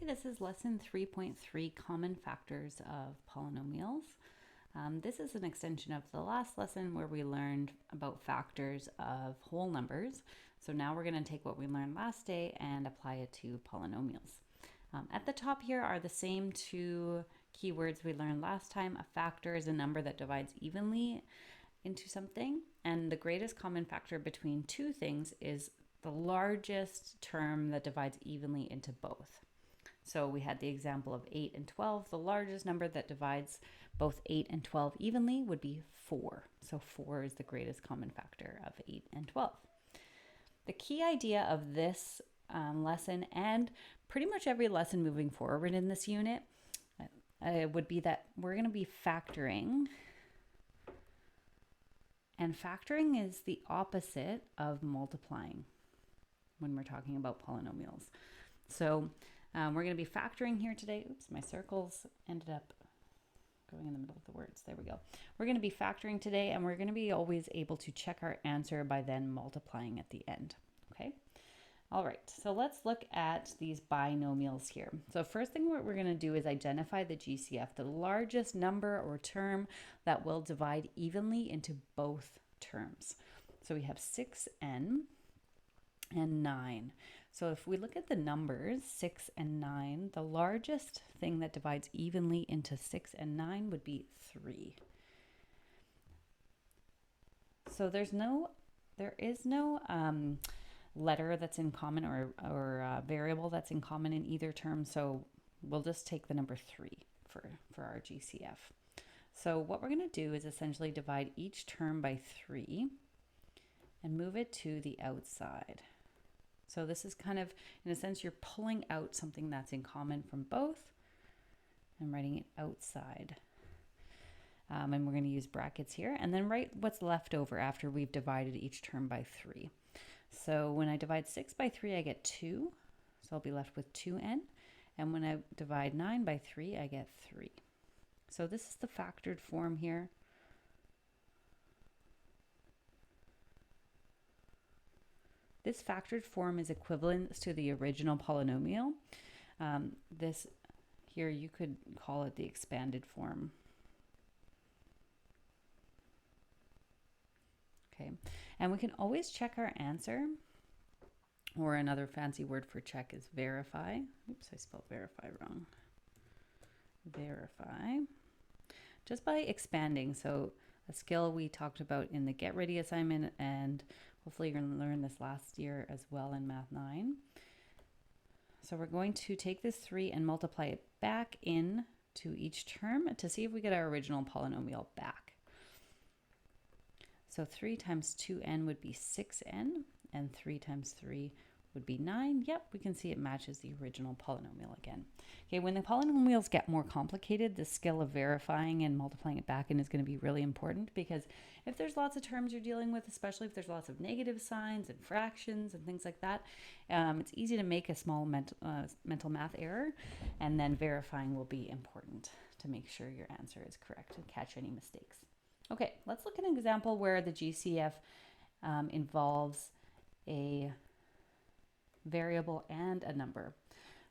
Okay, this is lesson 3.3, common factors of polynomials. This is an extension of the last lesson where we learned about factors of whole numbers. So now we're going to take what we learned last day and apply it to polynomials. At the top here are the same two keywords we learned last time. A factor is a number that divides evenly into something, and the greatest common factor between two things is the largest term that divides evenly into both. So we had the example of 8 and 12. The largest number that divides both 8 and 12 evenly would be 4. So 4 is the greatest common factor of 8 and 12. The key idea of this lesson, and pretty much every lesson moving forward in this unit, would be that we're going to be factoring. And factoring is the opposite of multiplying when we're talking about polynomials. So we're going to be factoring here today. Oops, my circles ended up going in the middle of the words. There we go. We're going to be factoring today, and we're going to be always able to check our answer by then multiplying at the end. Okay. All right. So let's look at these binomials here. So first thing what we're going to do is identify the GCF, the largest number or term that will divide evenly into both terms. So we have 6n and 9. So if we look at the numbers 6 and 9, the largest thing that divides evenly into 6 and 9 would be 3. So there is no letter that's in common or variable that's in common in either term. So we'll just take the number 3 for our GCF. So what we're going to do is essentially divide each term by 3 and move it to the outside. So this is kind of, in a sense, you're pulling out something that's in common from both and writing it outside. And we're going to use brackets here and then write what's left over after we've divided each term by 3. So when I divide 6 by 3, I get 2. So I'll be left with 2n. And when I divide 9 by 3, I get 3. So this is the factored form here. This factored form is equivalent to the original polynomial. This here, you could call it the expanded form. Okay, and we can always check our answer, or another fancy word for check is verify. Oops, I spelled verify wrong. Verify. Just by expanding. So a skill we talked about in the Get Ready assignment, and hopefully you're going to learn this last year as well in Math 9. So we're going to take this 3 and multiply it back in to each term to see if we get our original polynomial back. So 3 times 2n would be 6n, and 3 times 3 would be 9. Yep, we can see it matches the original polynomial again. Okay, when the polynomials get more complicated, the skill of verifying and multiplying it back in is going to be really important, because if there's lots of terms you're dealing with, especially if there's lots of negative signs and fractions and things like that, it's easy to make a small mental math error, and then verifying will be important to make sure your answer is correct and catch any mistakes. Okay, let's look at an example where the GCF involves a variable and a number.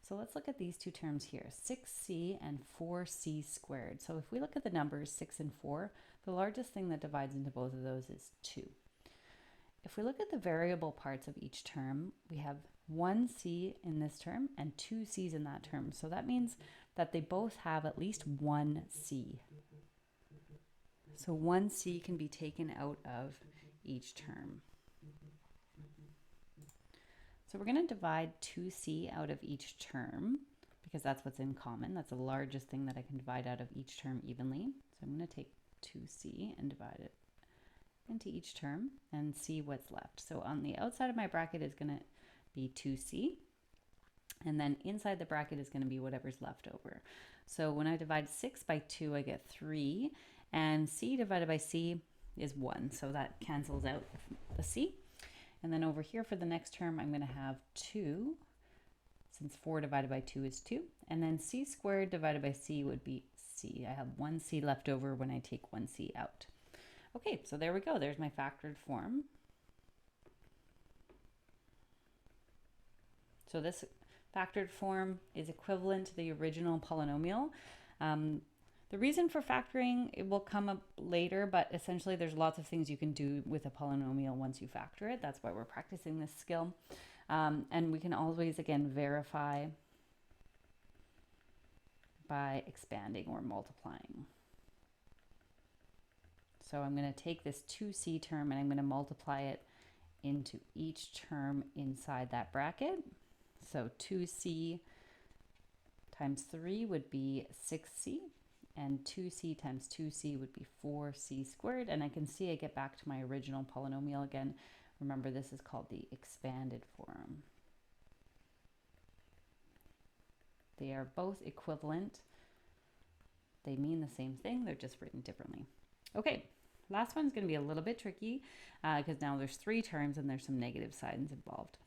So let's look at these two terms here, 6c and 4c squared. So if we look at the numbers 6 and 4, the largest thing that divides into both of those is 2. If we look at the variable parts of each term, we have 1c in this term and 2 c's in that term. So that means that they both have at least 1 c. So 1 c can be taken out of each term. So we're going to divide 2c out of each term because that's what's in common. That's the largest thing that I can divide out of each term evenly. So I'm going to take 2c and divide it into each term and see what's left. So on the outside of my bracket is going to be 2c. And then inside the bracket is going to be whatever's left over. So when I divide 6 by 2, I get 3. And c divided by c is 1. So that cancels out the c. And then over here for the next term, I'm going to have 2, since 4 divided by 2 is 2. And then c squared divided by c would be c. I have 1c left over when I take 1c out. Okay, so there we go. There's my factored form. So this factored form is equivalent to the original polynomial. The reason for factoring, it will come up later, but essentially there's lots of things you can do with a polynomial once you factor it. That's why we're practicing this skill. And we can always, again, verify by expanding or multiplying. So I'm going to take this 2c term and I'm going to multiply it into each term inside that bracket. So 2c times 3 would be 6c, and 2c times 2c would be 4c squared. And I can see I get back to my original polynomial again. Remember, this is called the expanded form. They are both equivalent. They mean the same thing, they're just written differently. Okay, last one's going to be a little bit tricky because now there's 3 terms and there's some negative signs involved.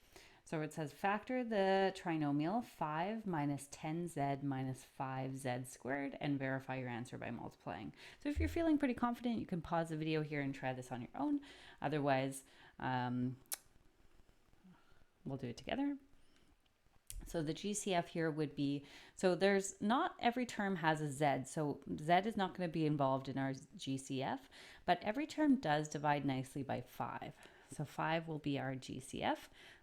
So it says factor the trinomial 5 minus 10z minus 5z squared and verify your answer by multiplying. So if you're feeling pretty confident, you can pause the video here and try this on your own. Otherwise, we'll do it together. So the GCF here would be, so there's not every term has a Z, so Z is not going to be involved in our GCF, but every term does divide nicely by 5. So 5 will be our GCF.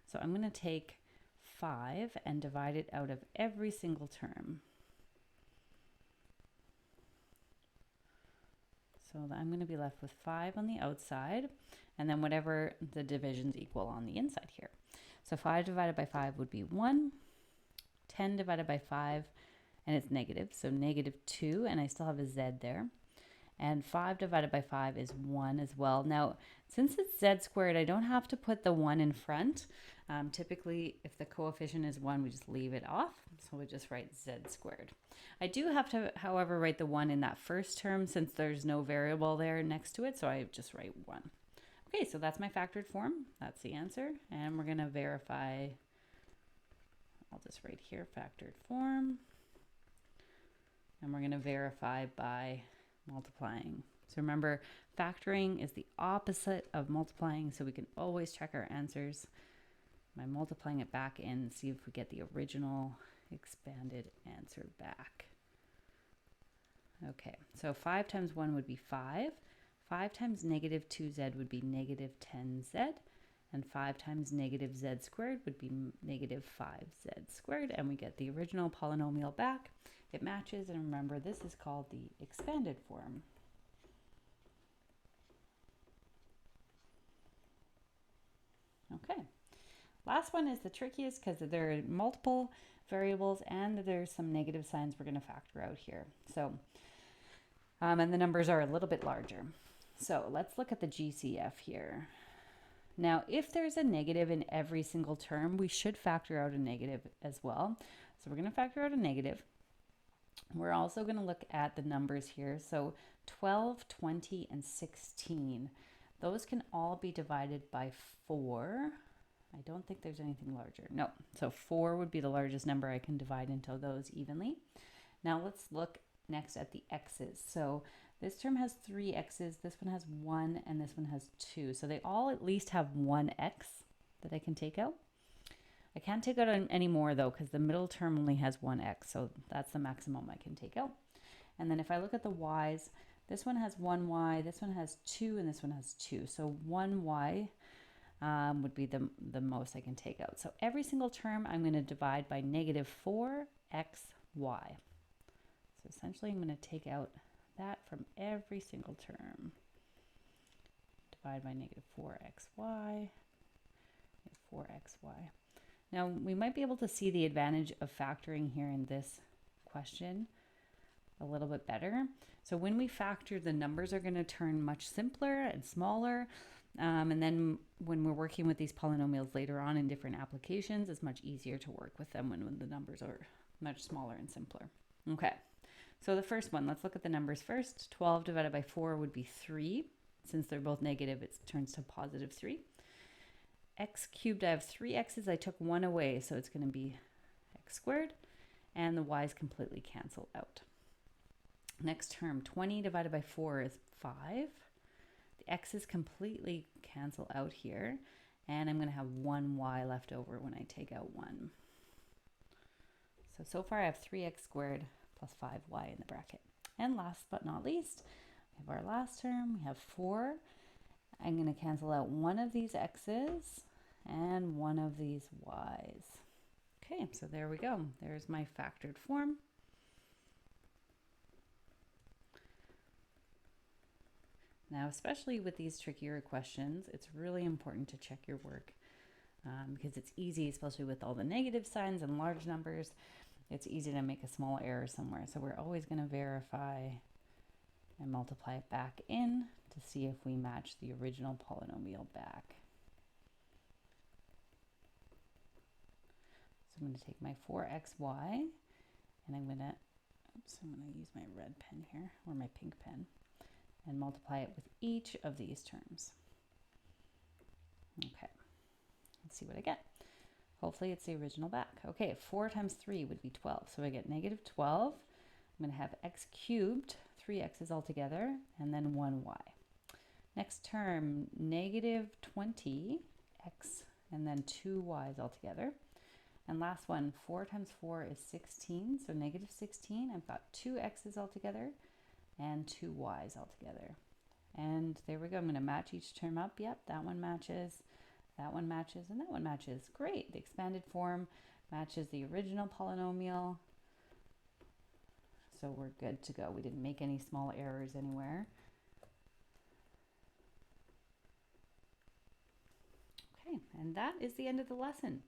So I'm going to take 5 and divide it out of every single term. So I'm going to be left with 5 on the outside, and then whatever the divisions equal on the inside here. So 5 divided by 5 would be 1. 10 divided by 5, and it's negative, so negative 2, and I still have a z there. And 5 divided by 5 is 1 as well. Now, since it's z squared, I don't have to put the 1 in front. Typically, if the coefficient is 1, we just leave it off, so we just write z squared. I do have to, however, write the 1 in that first term since there's no variable there next to it, so I just write 1. Okay, so that's my factored form. That's the answer, and we're going to verify. I'll just write here factored form, and we're going to verify by multiplying. So remember, factoring is the opposite of multiplying, so we can always check our answers by multiplying it back in, see if we get the original expanded answer back. Okay, so 5 times 1 would be 5. 5 times negative 2z would be negative 10z. And 5 times negative z squared would be negative 5z squared. And we get the original polynomial back. It matches, and remember, this is called the expanded form. Okay, last one is the trickiest because there are multiple variables and there's some negative signs we're going to factor out here. So, and the numbers are a little bit larger. So let's look at the GCF here. Now, if there's a negative in every single term, we should factor out a negative as well. So we're going to factor out a negative. We're also going to look at the numbers here. So 12, 20, and 16. Those can all be divided by 4. I don't think there's anything larger. No. So 4 would be the largest number I can divide into those evenly. Now let's look next at the x's. So this term has 3 x's, this one has 1, and this one has 2. So they all at least have 1 x that I can take out. I can't take out any more though because the middle term only has 1 x, so that's the maximum I can take out. And then if I look at the y's, this one has 1 y, this one has 2, and this one has 2. So 1 y would be the most I can take out. So every single term I'm going to divide by negative 4xy. So essentially I'm going to take out that from every single term. Divide by negative 4xy, 4xy. Now we might be able to see the advantage of factoring here in this question a little bit better. So when we factor, the numbers are going to turn much simpler and smaller. And then when we're working with these polynomials later on in different applications, it's much easier to work with them when the numbers are much smaller and simpler. Okay. So the first one, let's look at the numbers first. 12 divided by 4 would be 3. Since they're both negative, it turns to positive 3. X cubed, I have 3 x's. I took 1 away, so it's going to be x squared. And the y's completely cancel out. Next term, 20 divided by 4 is 5. The x's completely cancel out here. And I'm going to have 1 y left over when I take out 1. So far I have 3x squared plus 5y in the bracket. And last but not least, we have our last term. We have 4. I'm going to cancel out one of these x's and one of these y's. Okay, so there we go. There's my factored form. Now, especially with these trickier questions, it's really important to check your work because it's easy, especially with all the negative signs and large numbers, it's easy to make a small error somewhere. So we're always going to verify and multiply it back in to see if we match the original polynomial back. So I'm going to take my 4xy and I'm going to use my red pen here, or my pink pen, and multiply it with each of these terms. Okay, let's see what I get. Hopefully it's the original back. Okay, 4 times 3 would be 12. So I get negative 12. I'm going to have x cubed, 3 x's all together, and then 1y. Next term, negative 20x, and then 2 y's all together. And last one, 4 times 4 is 16. So negative 16, I've got 2 x's all together and 2 y's all together. And there we go. I'm going to match each term up. Yep, that one matches, that one matches, and that one matches. Great. The expanded form matches the original polynomial. So we're good to go. We didn't make any small errors anywhere. Okay, and that is the end of the lesson.